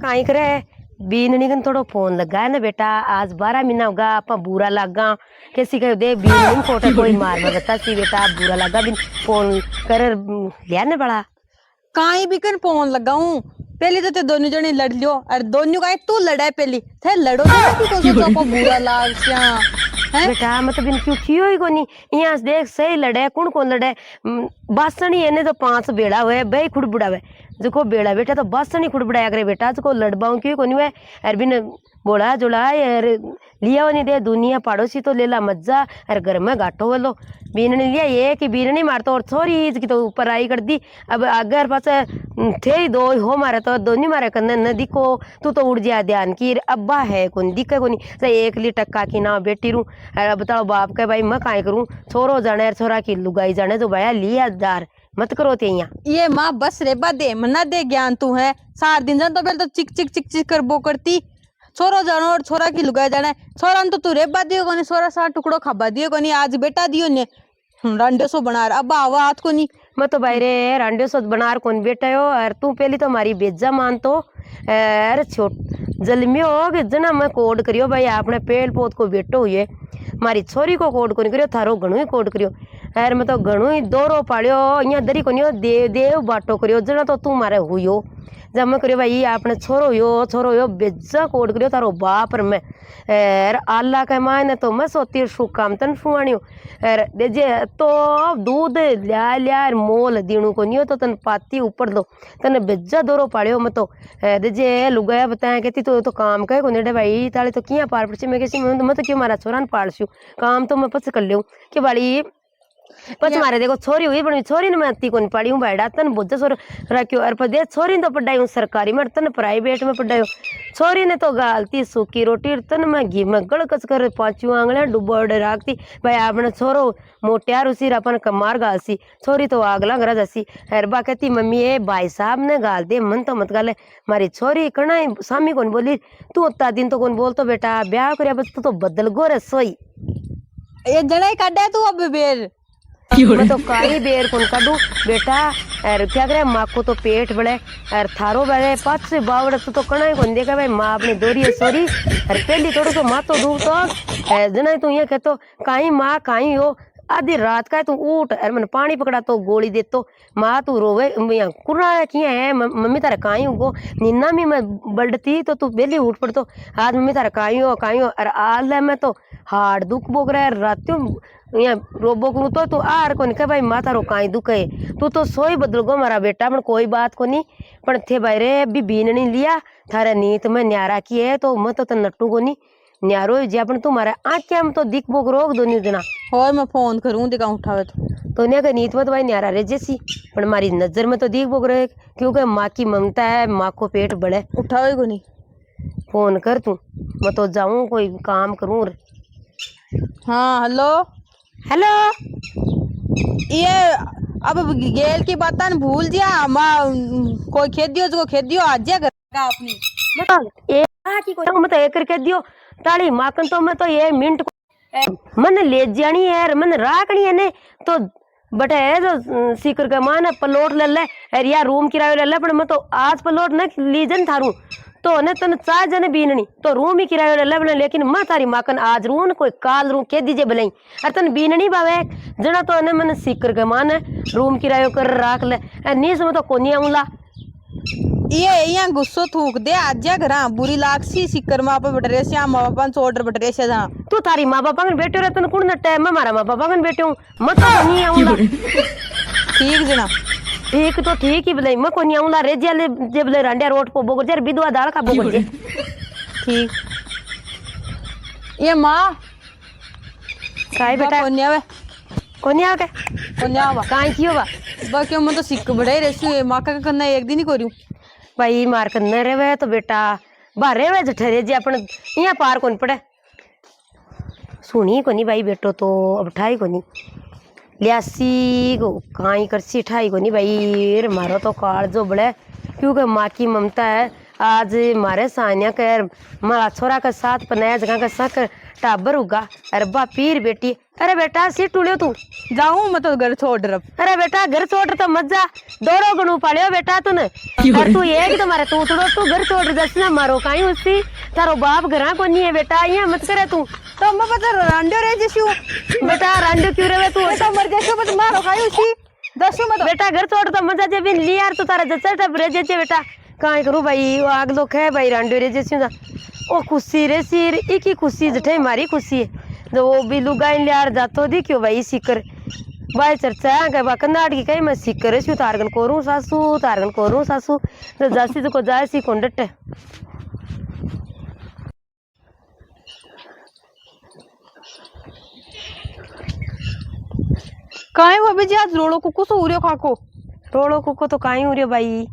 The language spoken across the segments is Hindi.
काई करे बीननी कन थोड़ो फोन लगा है ना बेटा। आज 12 महीना होगा आपा बुरा लगा किसी के दे बीननी फोटो कोई मार में बता सी बेटा बुरा लगा बिन फोन कर लिया ना बड़ा काई भी कन फोन लगाऊं पहले तो ते दोनों जने लड़ लियो और दोनों का तू लड़ा पहली थे लड़ो जना की को सोचो को बुरा लाग स्या हैं बेटा मतलब इन क्यों थियो ही कोनी यहाँ देख सही लड़े कौन लड़े बासणी है ने तो 5 बेड़ा हुए बे खुड़बुड़ा हुए जो बेड़ा बेटा तो बासणी खुड़बुड़ाया करे बेटा जो लड़बाऊ क्यों कोनी हुए अर बिन बोला जोड़ा यार लिया नहीं दे दुनिया पड़ोसी तो ले ला मज्जा अरे घर में घाटो वालो बीननी लिया ये कि बीननी मारतो और छोरी की तो ऊपर आई कर दी अब अगर पास थे ही दो हो मारे तो दोनों मारे कन्ने न दिखो तू तो उड़ जा ध्यान की अब्बा है कौन दिखे कोनी एक ली टक्का की ना बेटी रू अब बताओ बाप के भाई मैं काय करूं छोरो जाने छोरा की लुगाई जाने जो भाया लिया दार मत करो ते ये माँ बस रेबा दे मना दे ज्ञान तू है सार दिन जन तो पहले तो चिक चिक चिक चिक कर बो करती छोरो जानो और छोरा की लुगाई जाने छोरा तो तू रेबा दियो कोनी छोरा सा टुकड़ो खाबा दियो कोनी आज बेटा दियो ने रांडे सो बना अब आवा हाथ को नहीं मैं तो भाई रे रांडे सो बना कौन बेटा हो और तू पहली तो हमारी बेज्जा मान तो अरे छोट जलमियो कि जना मैं कोड करियो भाई आपने पेड़ पौध को बेटो हुए मारी छोरी को कोड कोनी करियो थारो घणो ही कोड करियो यार मैं तो घणो ही दोरो पाड़ियो यहाँ दरी कोनी देव देव बाटो करियो जना तो तू मारे हुयो जब मैं करियो भाई आपने छोरो यो बेज्जा कोड करियो थारो बाप में एर अल्लाह के मायने तो मैं सोती शु काम तन शुआणियो एर देजे तो दूध ल्या मोल दीणु को नियो तो तन पाती ऊपर दो तने बेज्जा दोरो पाड़ियो मैं तो देजे लुगाया बताया कहती तो काम कहे को नेडे भाई ताले तो किया पार पड़ची मैं कैसी मैं तो क्यों मारा छोरान पाड़सू काम तो मैं पच कर लियो कि बाड़ी पच मारे देखो छोरी हुई बनी छोरी ने मैं अति कोनी पढ़ी हूँ भाईडा तन बुझ सोर रखियो और पदे छोरी तो पढ़ाई हूँ सरकारी में तन प्राइवेट में पढ़ायो छोरी ने तो गालती सूखी रोटी तन मैं घी में गड़कच कर 5 आंगलियां डुबोड़ राखती भाई आपने छोरो मोटियार उसी अपन कमार गालसी छोरी तो आगला घर जसी हरबा कहती मम्मी ए भाई साहब ने गाल दे मन तो मत गाले मारी छोरी कना सामी कौन बोली तू उतना दिन तो कौन बोलतो बेटा ब्याह कर बस तू तो बदल गो रे सोई ये जड़े काटे तू अब बेर मैं तो काई बेर कौन काटू बेटा और क्या करे माँ को तो पेट बड़े और थारो बड़े 5 से बावड़ तू तो कना ही कौन देखा भाई माँ अपनी दोरी है सोरी और पहली थोड़ा तो माँ तो दूर तो जना तू ये कहतो काई माँ काई हो आधी रात का तू उठ और मैंने पानी पकड़ा तो गोली दे तो माँ तू रोवे कुरा किया है मम्मी तारा काई हो निन्ना में मैं बढ़ती तो तू बेली उठ पड़ तो आज मम्मी तारा काई हो और आल में तो हार्ड दुख बोक रहा है रातों यहाँ रोबो को तो तू आर को नहीं भाई माता रो काई दुख है तू तो सोई बदल गो मारा बेटा मन कोई बात को नहीं पर थे भाई रे अभी बीन नहीं लिया थारा नीत में न्यारा की है तो मत तो नट्टू को नहीं न्यारो जी अपन तुम्हारा आँख में तो दिख बोक रोक दो जना होय मैं फोन करूं दिखा उठावे तो न्या का नीत में तो भाई न्यारा रे जैसी पर हमारी नजर में तो दिख बोक रहे क्योंकि माँ की ममता है माँ को पेट बड़े उठावे को नहीं फोन कर तू मैं तो जाऊं कोई काम करूं हाँ हेलो हेलो ये अब गेल की बात न भूल जा माँ कोई खेत दियो जो खेत दियो आज जा करेगा अपनी मतलब एक की कोई मतलब एक करके दियो ताली माकन तो मैं तो ये मिनट मन ले जानी है मन राखनी है ने तो बटे है जो सीकर के माने पलोट ले ले और या रूम किरायो ले ले पर मैं तो आज पलोट न लीजन थारू तो ने तन 4 जने बीननी तो रूम ही किरायो ले ले लेकिन मैं तारी माकन आज रू न कोई काल रू के दीजे भलाई और तन बीननी बावे जना तो ने मन सीकर के माने रूम किरायो कर राख ले नीस में तो कोनी आऊला ये यहाँ गुस्सो थूक दे आज जा घर बुरी लाग सिक्कर माँ बाप बटरे से माँ बाप छोड़ बटरे से जा तू थारी माँ बापा कन बैठे रहते कुण न टाइम में मारा माँ बापा कन बैठे हूँ मत तो नहीं आऊंगा ठीक जना ठीक तो ठीक ही भलाई मैं कोनी आऊंगा रे जे बोले रांडिया रोड को बोगर जर विधवा दाल का बोगर जे ठीक ये माँ काई बेटा कोनी आवे काई कियो बा बाकी मैं तो सिक्क बड़े रेसू माँ का करना एक दिन ही करूँ भाई मार करने रे तो बेटा बारे वे जठरे जी अपन यहाँ पार कौन पड़े सुनी कोनी भाई बेटो तो अब ठाई कोनी लियासी को काई करसी ठाई कोनी भाई मारो तो काल जो बड़े क्योंकि माँ की ममता है आज मारे सानिया कर मारा छोरा का साथ पनाया जगह का सक टाबर उगा। अरे बा पीर बेटी, अरे बेटा सी टूलियो तू जाऊं मैं तो घर छोड़ रहा। अरे बेटा घर छोड़ तो मत जा, दोरो गणू पालियो बेटा तूने। तू एक तुम्हारे तू घर छोड़ जैसे ना मारो कहीं उससी तारो बाप घरा को नहीं है बेटा, यहाँ मत करे तू। तो मैं पता रांडो रे जैसी बेटा रांडो क्यों रहे तू, बेटा मर जैसे मत मारो खाई उसी दसू मत बेटा घर छोड़ तो मजा जे बिन ली यार, तू तारा जच्चा टप रे जे बेटा काई करू भाई, वो आग लोग है भाई रांडो रे जैसी ना ओ खुशी रे सिर एक ही खुशी जठे मारी खुशी है जो वो भी लुगाई यार जातो दी क्यों भाई सिकर भाई चर्चा है बा कन्नाट की कहीं मैं सिकर छु तारगन कोरू सासू तो जासी तो को जाए सी कोंडट काहे भाभी जी आज रोड़ो कुकु सो उरियो खाको रोड़ो कुको तो काई उरियो भाई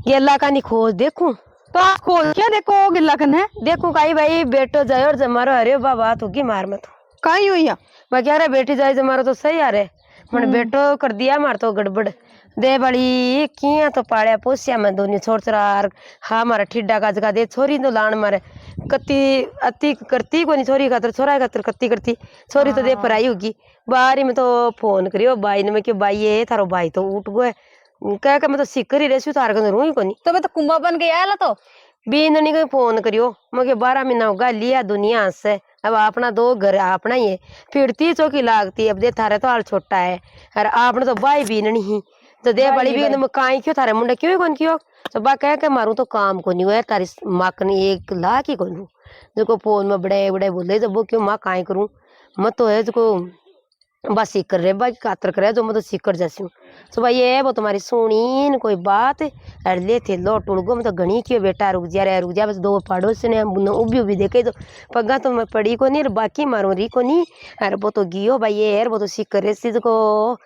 गेला का नी खोज देखूं तो आप खोल क्या देखो गिल्ला कने देखूं काई भाई बेटो जाए और जमारो अरे बाबा तू की मार मत काई हुई है मैं कह रहा बेटी जाए जमारो तो सही आ रहे मन बेटो कर दिया मार तो गड़बड़ दे बड़ी किया तो पाड़िया पोसिया में दोनी छोड़ चरार हाँ मारा ठिड्डा का जगह दे छोरी तो लान मारे कत्ती अति करती कोनी छोरी खातर छोरा खातर कत्ती करती छोरी तो दे पराई होगी बारी में तो फोन करियो बाई ने मैं क्यों बाई ये थारो भाई तो उठ गए कह के मैं तो सिकर ही रेसू तार के रू ही कोनी तो मैं तो कुंभा बन के आया तो बीननी को फोन करियो मैं 12 महीना होगा लिया दुनिया से अब अपना दो घर अपना ही है फिरती चौकी लागती अब दे थारे तो हाल छोटा है और आपने तो बाई बीननी ही तो दे बड़ी भी मैं काई क्यों थारे मुंडे क्यों कौन क्यों तो बा कह के मारू तो काम को नहीं हुआ तारी माकनी 1 लाख ही कौन जो फोन में बड़े बड़े बोले जब वो क्यों माँ काई करूँ मत तो है जो बस सीकर रे बाकी कातर करे जो मैं तो सीकर जैसी हूँ तो भाई ये वो तुम्हारी सुनी न कोई बात ले थे लो टुड़गो मैं तो घनी क्यों बेटा रुक जा बस 2 पड़ोस ने उभी देखे तो पगा तो मैं पड़ी को नहीं बाकी मारू री को नहीं अरे वो तो गियो भाई ये यार वो तो सीकर रे सी को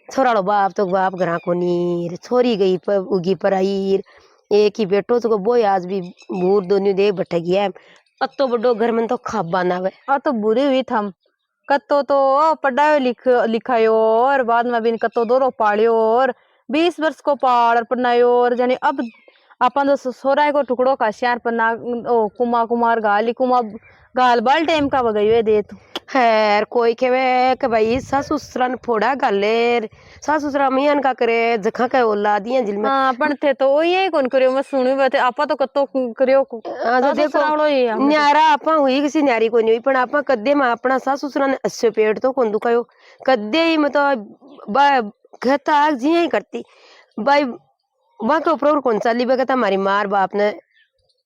छोरा बाप तो बाप घरा को नहीं छोरी गई उगी पर आई एक ही बेटो तो वो आज भी बूढ़ दोनों दे बैठे गया अतो बड़ो घर में तो खाबा ना आ तो बुरी हुई थम कत्तो तो पढ़ायो लिखायो और बाद में भी कत्तो दोरो पालियो और 20 वर्ष को पाड़ पढ़ायो और जानी अब अपन तो सोराय को टुकड़ो का श्यार पन्ना ओ कुमार गाल बाल टाइम का बगई दे तो खैर कोई केवे के भाई सासु ससुरान फोड़ा गालेर सासु ससुरा मियान का करे जखा के औलादियां जिल में हां अपन थे तो ये कौन करियो मैं सुनी बात आपा तो कत्तो करियो तो देखो न्यारा आपा हुई किसी न्यारी को नहीं हुई पण आपा कद्दे में अपना सासु ससुरान अस्से पेट तो कौन दुखायो कद्दे ही मतलब कहता आग जी ही करती भाई वहां के ऊपर कौन चाली बगता हमारी मार बाप ने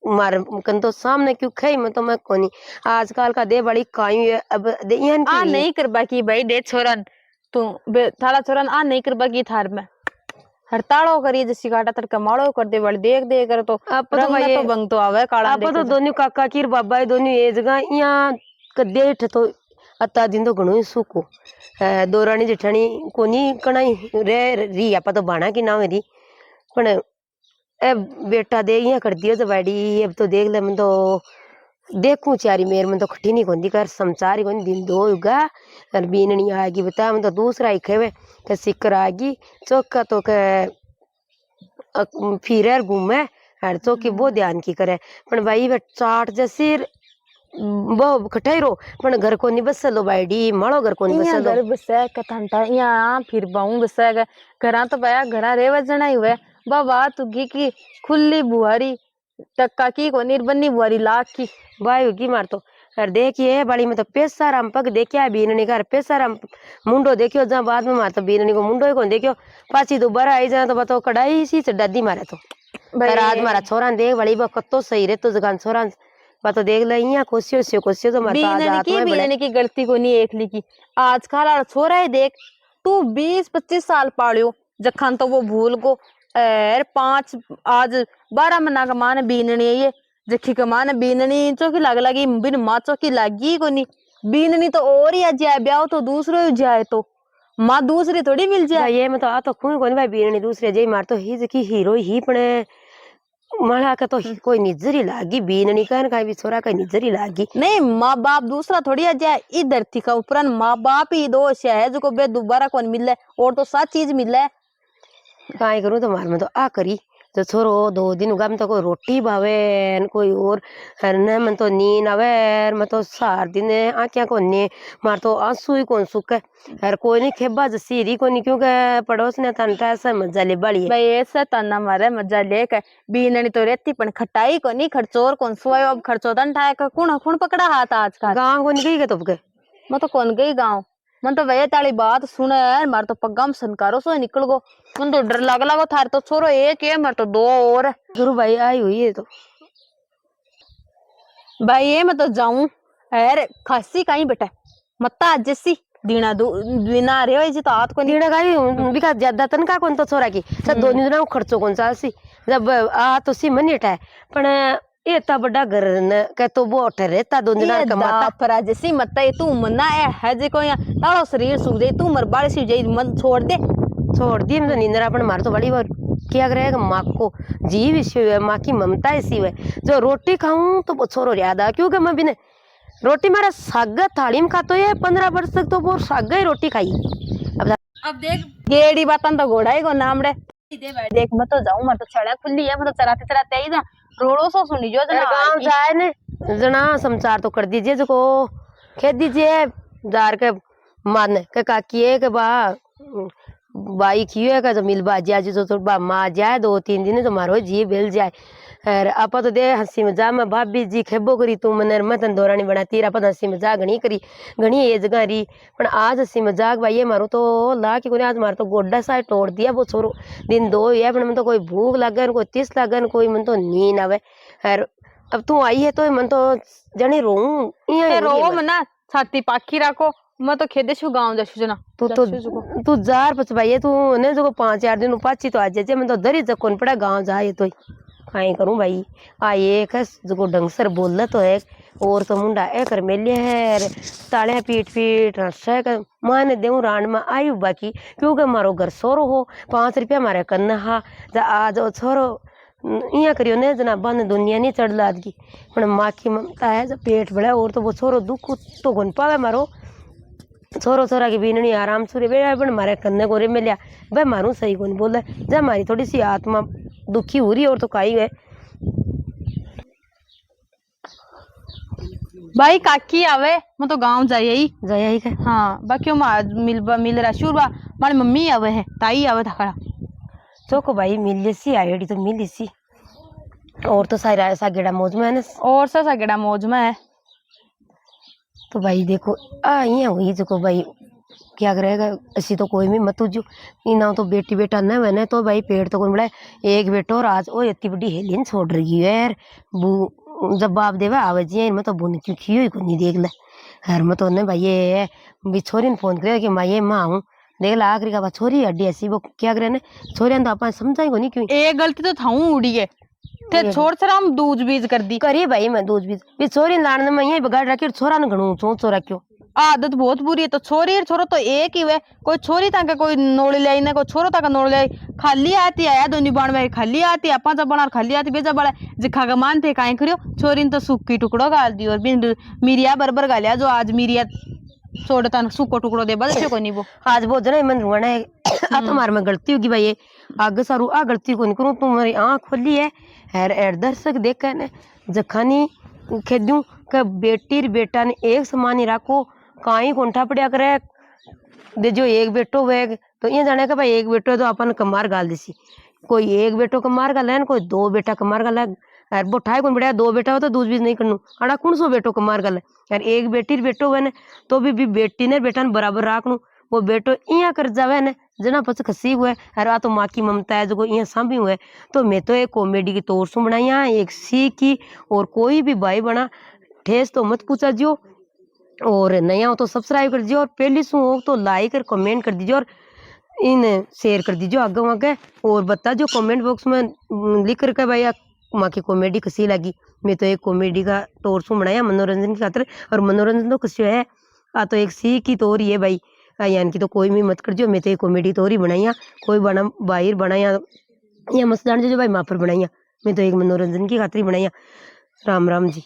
मार कन तो सामने क्यों खाई मैं तो मैं कोनी आजकल का दे बड़ी काई है अब दे यहन आ नहीं करबा की भाई दे छोरन तू थाला छोरन आ नहीं करबा की थार में हड़तालो करी जैसी काटा तर कमाड़ो कर दे बड़ देख कर तो आप तो भाई तो बंग तो आवे काला आप तो दोनों काका की बाबा दोनों ये जगह यहाँ कदे तो अता दिन तो घणो सुको दो रानी जेठानी कोनी कणाई रे री आप तो बाणा की ना मेरी पण अब बेटा दे यहाँ कर दियो तो बैडी अब तो देख ले मैं तो देखूं चारी मेर में तो खटी नहीं कोनी कर समचारी कोनी दिन 2 होगा और बीन नहीं आएगी बता मैं तो दूसरा ही खेवे के सिकर आएगी चौका तो के फिर घूमे हर चौकी वो ध्यान की करे पण भाई वे चाट जैसी वो खटाई रो पण घर को नहीं बसलो बैडी मालो घर को नहीं बसलो घर बसे कथंता यहाँ फिर बाऊ बसे घरा तो भया घरा रे वजना ही हुए बाबा तुगी की खुली बुहारी टक्का की को निर्बन्नी बुहारी लाख की भाई होगी मार तो अरे देखिए बड़ी में तो पैसा राम पग देखिया बीननी का पैसा राम मुंडो देखियो जहाँ बाद में मार तो बीननी को मुंडो ही कौन देखियो पाची दोबारा आई जाए तो बताओ कढ़ाई सी दादी मारे तो रात मारा छोरा देख बड़ी बा कत्तो सही रे तो जगह छोरा तो देख ले यहाँ कोसियो तो मारता बीननी की गलती को नहीं एक ली की आजकल छोरा है देख तू 20-25 साल पालियो जखन तो वो भूल को 12 महीना का मान बीननी है ये जखी का मान बीननी चौकी लगी बिन माँ चौकी लगी को नहीं बीननी तो और ही जाए ब्याह तो दूसरो ही जाए तो माँ दूसरी थोड़ी मिल जाए ये मैं तो आ तो खून कोनी भाई बीननी दूसरे जय मार तो ही जकी हीरो ही पड़े माला का तो कोई निजरी लागी बीननी का भी छोरा का निजरी लागी नहीं माँ बाप दूसरा थोड़ी आ जाए इधर थी का उपरांत माँ बाप ही दोष है जो को बे दोबारा कौन मिले और तो सात चीज मिले काय करूं तो मार में तो आ करी तो छोरो 2 दिन उगा में तो कोई रोटी भावे न कोई और न मन तो नींद आवे मैं तो सार दिन आँखियाँ को ने मार तो आंसू ही कौन सुखे हर कोई नहीं खेबा जसीरी को नहीं क्योंकि पड़ोस ने तंटा ऐसा मजा ले बड़ी है भाई ऐसा तना मारे मजा लेकर बीननी तो रहती पण खटाई को नहीं खर्चोर कौन सोयो अब खर्चो तन ठाए का कुण पकड़ा हाथ आज का गाँव को नहीं गई के तुमके मैं तो कौन गई गाँव मन तो वही ताली बात सुने यार मार तो पग्गाम सनकारो सो निकल गो मन तो डर लग लागो थार तो छोरो एक है मार तो 2 और है। गुरु भाई आई हुई है तो भाई ये मैं तो जाऊं अरे खासी कहीं बेटा मत्ता जैसी दीना बिना रे जी तो हाथ को नहीं दीना गाई बिका ज्यादा तन का कौन तो छोरा की सब 2 दिन खर्चो कौन सा सी जब आ तो सी मन है पण इतना बड़ा घर न के तो वो रहता 2 दिन कमाता फरा जैसी मत्ता ये तू मना है जे को यहाँ ताड़ो शरीर सूख जाए तू मर बाड़ सी जाए मन छोड़ दे मैं तो नींदर अपन मार तो बड़ी बार क्या करेगा माँ को जीव इसी है माँ की ममता ऐसी है जो रोटी खाऊं तो वो छोरो याद आ क्योंकि मैं बिना रोटी मेरा सागा थाली में खाता है 15 वर्ष तक तो वो सागा ही रोटी खाई अब देख गेड़ी बातन तो घोड़ा ही को नाम रे देख मैं तो जाऊं मैं तो छड़ा खुली है मैं तो चराते ही जा रोड़ो सो सुनी जो जना गाँव जाए ने जना समाचार तो कर दीजिए जो कह दीजिए जार के मान के काकी है के बा बाई खियो है का जो मिल बाजी आज जो बा माँ जाए 2-3 दिन तो मारो जी बेल जाए अरे आपा तो दे हंसी मजाक में भाभी जी खेबो करी तू मन मतन दौरानी बनाती आपा तो हंसी मजाक घनी करी घनी एज गारी पण आज हंसी मजाक भाई मारो तो ला की कोने आज मारो तो गोड्डा सा तोड़ दिया वो छोरो दिन 2 है पण मन तो कोई भूख लागन कोई तिस लागन कोई मन तो नींद आवे और अब तू आई है तो मन तो जनी रोऊं इया रो मना छाती पाखी रखो मैं तो खेदे छु गांव जछु जना तू जार पछ भाई तू ने जो 5-4 दिन पाची तो आज जे मैं तो दरी जकोन पड़ा गांव जाए तो काई करूं भाई आ एक जो ढंगसर बोल तो है और तो मुंडा ए कर मेले है ताले पीट हंसे कर माने देऊं रांड में आयु बाकी क्योंकि मारो घर सोरो हो 5 रुपया मारे कन्न हा जा आज छोरो इया करियो ने जना बन दुनिया नहीं चढ़ लादगी पण माँ की ममता है जब पेट बड़ा और तो वो छोरो दुख तो गुन पावे मारो छोरो छोरा की बीननी आराम से बेड़ा पण मारे कन्ने को रे मिलिया भाई मारू सही कोनी बोले जब मारी थोड़ी सी आत्मा दुखी हो रही और तो काई है भाई काकी आवे मैं तो गांव जाई के हाँ बाकी मिल रहा शुरबा मारी मम्मी आवे है ताई आवे था खड़ा चोको भाई मिली सी आईडी तो मिली सी और तो सारा ऐसा गेड़ा मौज में है ना और सा गेड़ा मौज में है तो भाई देखो यहाँ हुई जो भाई क्या करेगा ऐसी तो कोई भी मत उजू इना तो बेटी बेटा न बने तो भाई पेड़ तो कौन बड़ा एक बेटो और आज ओ इतनी बड़ी हेलिन छोड़ रही है यार बू जब बाप देवा आवे जी मैं तो बुन क्यों खियो ही को नहीं देख ले हर मैं तो ने भाई ये भी छोरी ने फोन करे कि माँ ये माँ हूँ देख ला आखिरी का छोरी हड्डी ऐसी वो क्या करे ने छोरिया तो आप समझाई को नहीं क्यों एक गलती तो था उड़ी है ते छोड़ छराम दूज बीज कर दी करी भाई मैं दूज बीज भी छोरी लाने में यही बगाड़ रखी छोरा ने घणू चो रखियो आदत बहुत बुरी है तो छोरी और छोरो तो एक ही है कोई छोरी ताके कोई नोड़ी ले ना कोई छोरो ताका नोड़ी ले खाली आती आया दोनी बाण में खाली आती आपा जब बना खाली आती बेजा बड़ा जिखा का मान थे काई करियो छोरी ने तो सुक्की टुकड़ो गाल दी और बिन मिरिया बरबर गालिया जो आज मिरिया छोड़ता न सुको टुकड़ो दे बल से को नहीं वो आज वो जना मन रुआना है आ तुम्हारे में गलती होगी भाई आगे सारू आ गलती को नहीं करूं तुम्हारी आँख खोली है एर दर्शक देख कर जखानी खेदू के बेटी बेटा ने एक समान ही रखो काई कोंठा पड़िया करे दे जो एक बेटो वेग तो ये जाने का भाई एक बेटो तो अपन कमार गाल देसी कोई एक बेटो कमार गाल है कोई 2 बेटा कमार गाल है यार वो ठाई कौन बढ़िया 2 बेटा हो तो दूज बीज नहीं करनू अड़ा कौन सो बेटो कमार गाल है यार एक बेटी बेटो हुए ने तो भी बेटी ने बेटा ने बराबर राखनू वो बेटो इया कर जावे ने जना पछ खसी हुए अरे आ तो माँ की ममता है जो इं सांभी हुए तो मैं तो एक कॉमेडी की तौर से बनाई एक सीख की और कोई भी भाई बना ठेस तो मत पूछा जो और नया हो तो सब्सक्राइब कर दीजिए और पहली सु हो तो लाइक और कमेंट कर दीजिए और इन शेयर कर दीजिए आगे आगे और बता जो कमेंट बॉक्स में लिख करके भाई माँ की कॉमेडी कैसी लगी मैं तो एक कॉमेडी का तौर से बनाया मनोरंजन की खातिर और मनोरंजन तो किसी है आ तो एक सीख की तौर ही है भाई यानी कि तो कोई भी मत कर जो मैं तो एक कॉमेडी तौर ही बनाई कोई बना बाहर बनाया या मस्त जान जो भाई माँ पर बनाई मैं तो एक मनोरंजन की खातिर बनाई राम राम जी।